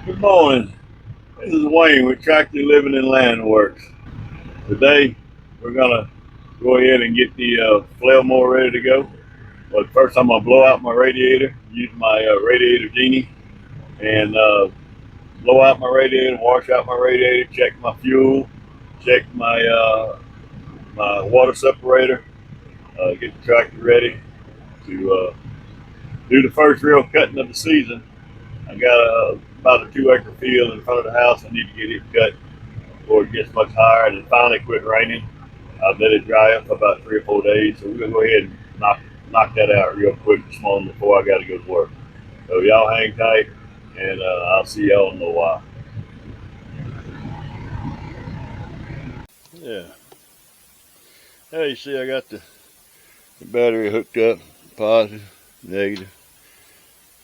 Good morning. This is Wayne with Tractor Living and Land Works. Today we're gonna go ahead and get the flail mower ready to go. But first I'm gonna blow out my radiator, use my radiator genie, and blow out my radiator, wash out my radiator, check my fuel, check my water separator, get the tractor ready to do the first real cutting of the season. I got about a 2 acre field in front of the house. I need to get it cut before it gets much higher and it finally quit raining. I've let it dry up for about 3 or 4 days. So we're gonna go ahead and knock that out real quick this morning before I gotta go to work. So y'all hang tight and I'll see y'all in a little while. Yeah. Hey, you see I got the battery hooked up, positive, negative.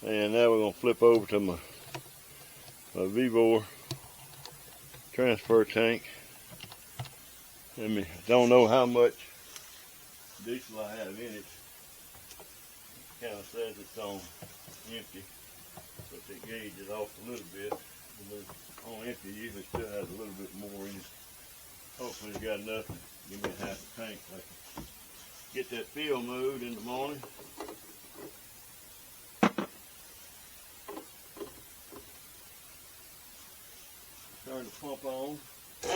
And now we're gonna flip over to my Vivor transfer tank. I don't know how much diesel I have in it. Kind of says it's on empty, but the gauge is off a little bit. On empty, usually still has a little bit more in it. Hopefully it's got enough to give me half a tank. I can get that field mowed in the morning. Turn the pump on. Give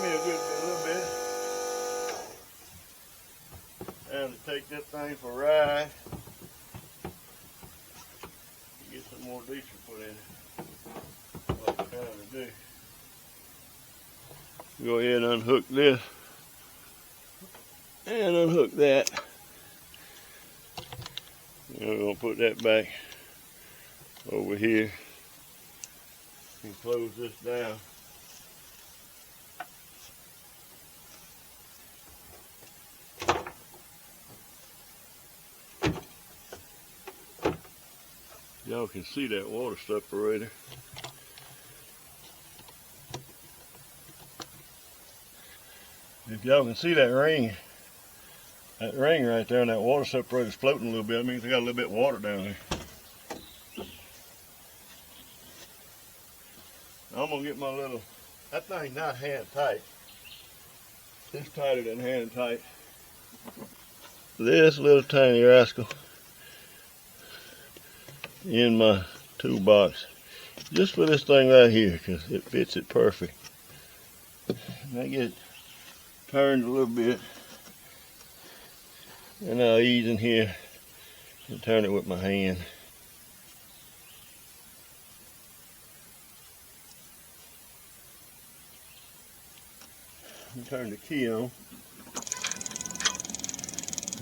me a little bit. Time to take that thing for a ride. Get some more diesel put in it. What I'm trying to do. Go ahead and unhook this. And unhook that. And we're going to put that back over here. And close this down. Y'all can see that water separator. If y'all can see that ring right there, and that water separator is floating a little bit, that means I got a little bit of water down there. I'm gonna get my little, that thing's not hand tight. It's tighter than hand tight. This little tiny rascal in my toolbox, just for this thing right here, because it fits it perfect. And I get it turned a little bit, and I'll ease in here and turn it with my hand. And turn the key on.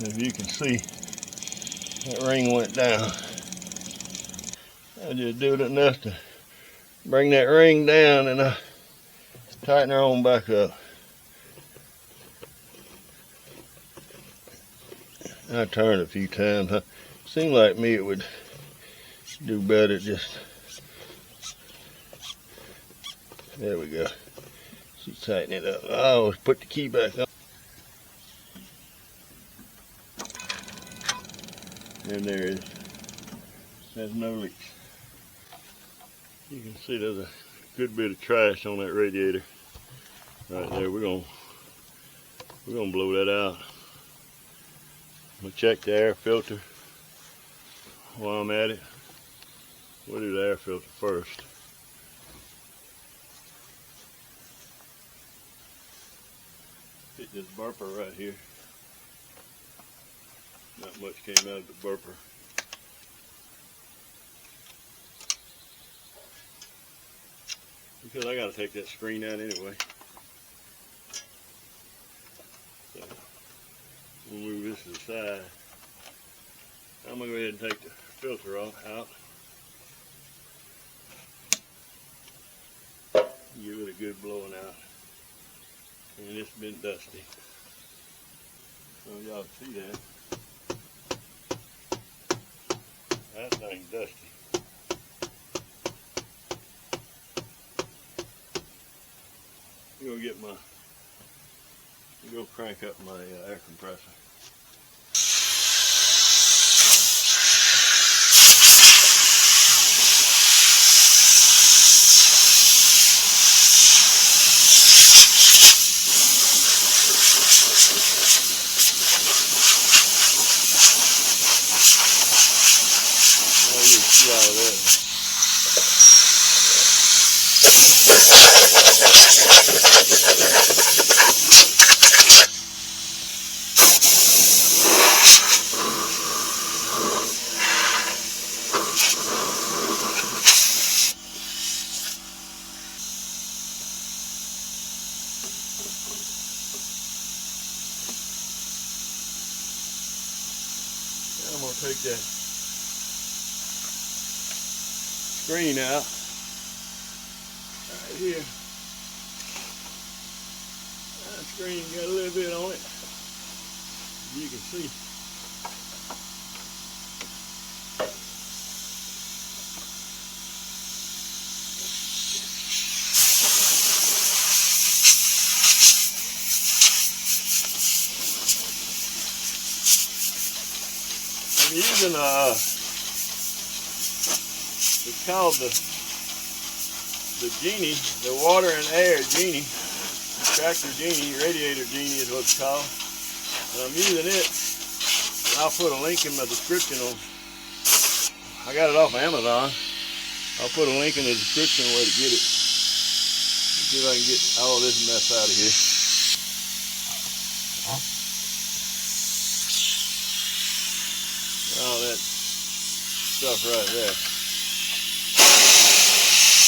As you can see, that ring went down. I just do it enough to bring that ring down, and I tighten her on back up. I turn a few times. It seemed like me it would do better just, there we go. Just tighten it up. I always put the key back on. And there it is. There's no leaks. You can see there's a good bit of trash on that radiator right there. We're gonna blow that out. I'm gonna check the air filter while I'm at it. We'll do the air filter first. Hit this burper right here. Not much came out of the burper. Because I gotta take that screen out anyway. So we'll move this to the side. I'm gonna go ahead and take the filter out. Give it a good blowing out. And it's been dusty. So y'all see that. That thing's dusty. Go crank up my air compressor. See all of that. I'm going to take that screen out right here. That screen got a little bit on it. You can see. I'm using it's called the Genie, the water and air Genie, tractor Genie, Radiator Genie is what it's called. And I'm using it, and I'll put a link in my description on. I got it off of Amazon. I'll put a link in the description where to get it. Let's see if I can get all this mess out of here. All that stuff right there.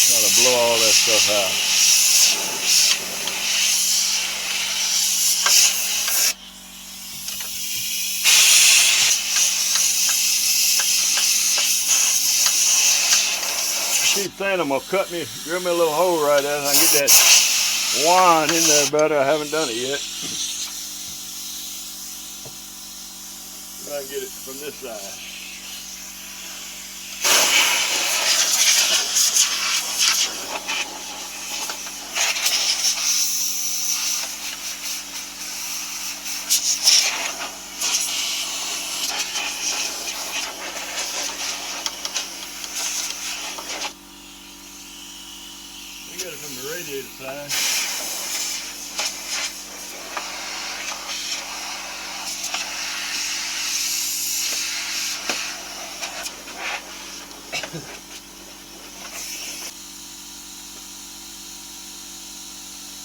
Try to blow all that stuff out. I keep saying I'm gonna drill me a little hole right there so I can get that wine in there better. I haven't done it yet. I can get it from this side. I got it from the radiator side.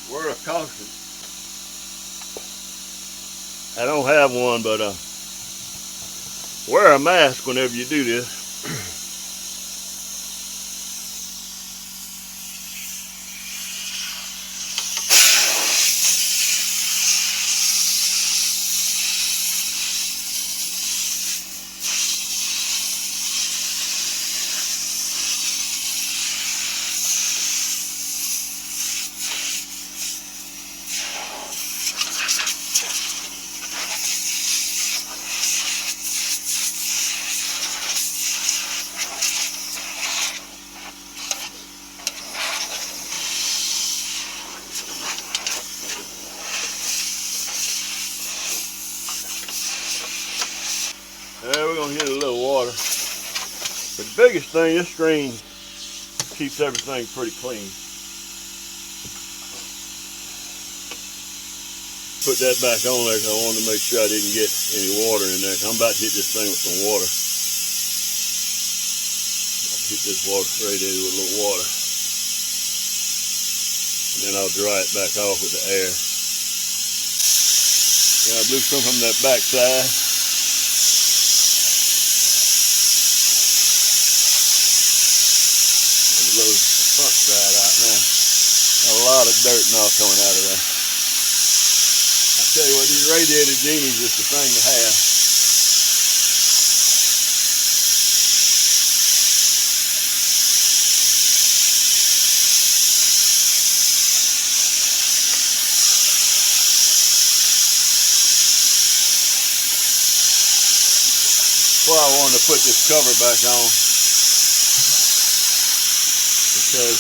Word of caution. I don't have one, but wear a mask whenever you do this. We're going to hit a little water. But the biggest thing, this screen keeps everything pretty clean. Put that back on there because I wanted to make sure I didn't get any water in there. I'm about to hit this thing with some water. I'll hit this water straight in with a little water. And then I'll dry it back off with the air. Yeah, I blew some from that back side. The front side out now. A lot of dirt and all coming out of there. I tell you what, these Radiator Genies is the thing to have. Well, I wanted to put this cover back on because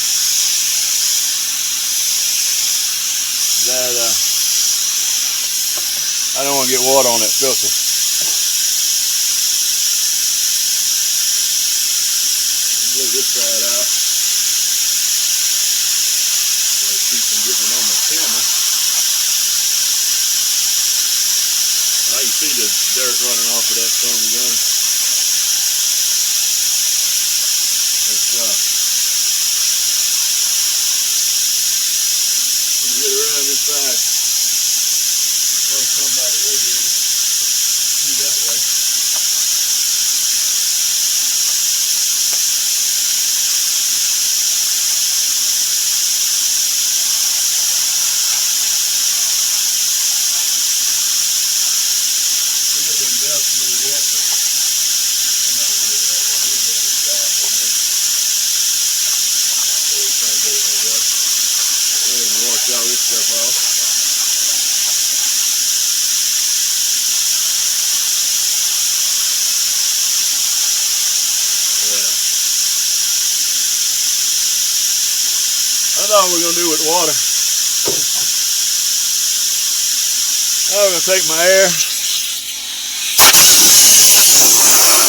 that I don't want to get water on that filter. Blow this side out. Gotta keep from getting on my camera. Now you see the dirt running off of that foam gun. That's all we're gonna do with water. Now we're gonna take my air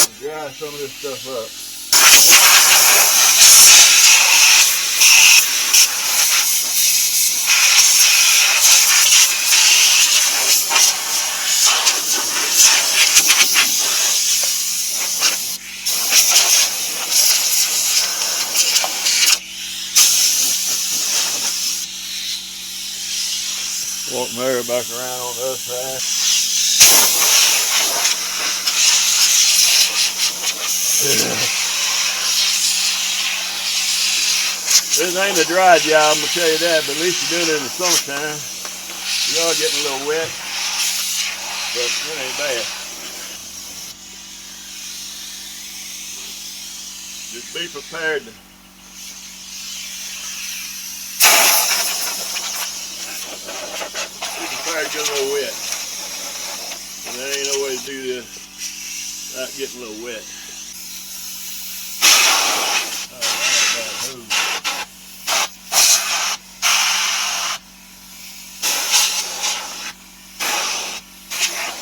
and dry some of this stuff up. Walk my air back around on the other side. This ain't a dry job, I'm gonna tell you that, but at least you're doing it in the summertime. You are getting a little wet, but it ain't bad. Just be prepared to get a little wet. And there ain't no way to do this without getting a little wet.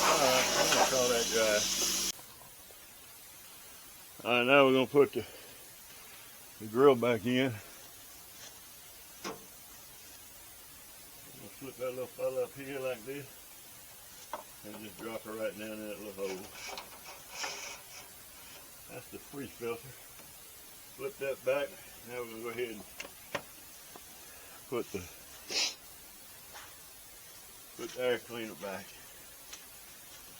Alright, I'm gonna call that dry. Alright, now we're gonna put the grill back in. Flip that little fella up here like this and just drop her right down in that little hole. That's the freeze filter. Flip that back. Now we're going to go ahead and put the air cleaner back.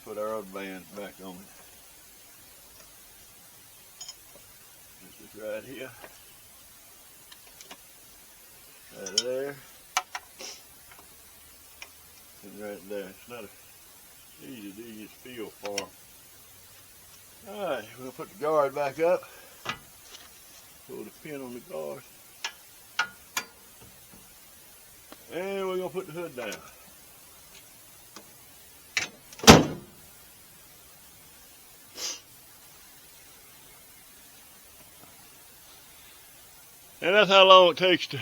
Put our other band back on it. This is right here. Right there. Right there. It's not easy to do, you just feel for them. Alright, we're going to put the guard back up. Pull the pin on the guard. And we're going to put the hood down. And that's how long it takes to,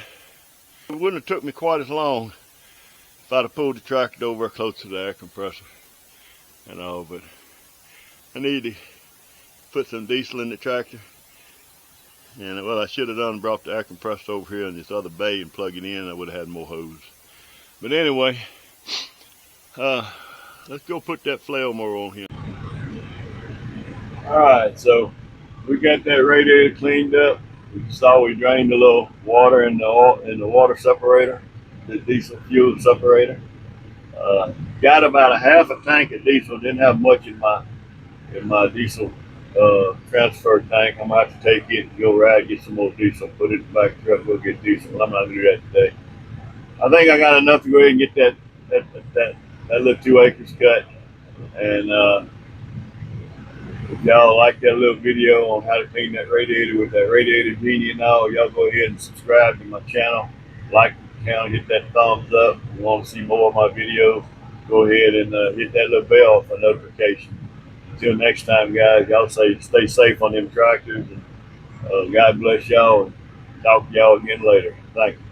it wouldn't have took me quite as long if I'd have pulled the tractor over close to the air compressor and all, but I need to put some diesel in the tractor. And well, I should have done brought the air compressor over here in this other bay and plug it in. I would have had more hose. But anyway, let's go put that flail mower on here. Alright, so we got that radiator cleaned up. You saw we drained a little water in the water separator, the diesel fuel separator. Got about a half a tank of diesel. Didn't have much in my diesel transfer tank. I'm gonna have to take it and go ride, get some more diesel, put it in the back of the truck, go get diesel. But I'm not gonna do that today. I think I got enough to go ahead and get that little 2 acres cut. And if y'all like that little video on how to clean that radiator with that Radiator Genie and all, y'all go ahead and subscribe to my channel. Like the channel, hit that thumbs up. If you want to see more of my videos, go ahead and hit that little bell for notification. Until next time, guys, y'all stay safe on them tractors. And God bless y'all. And talk to y'all again later. Thank you.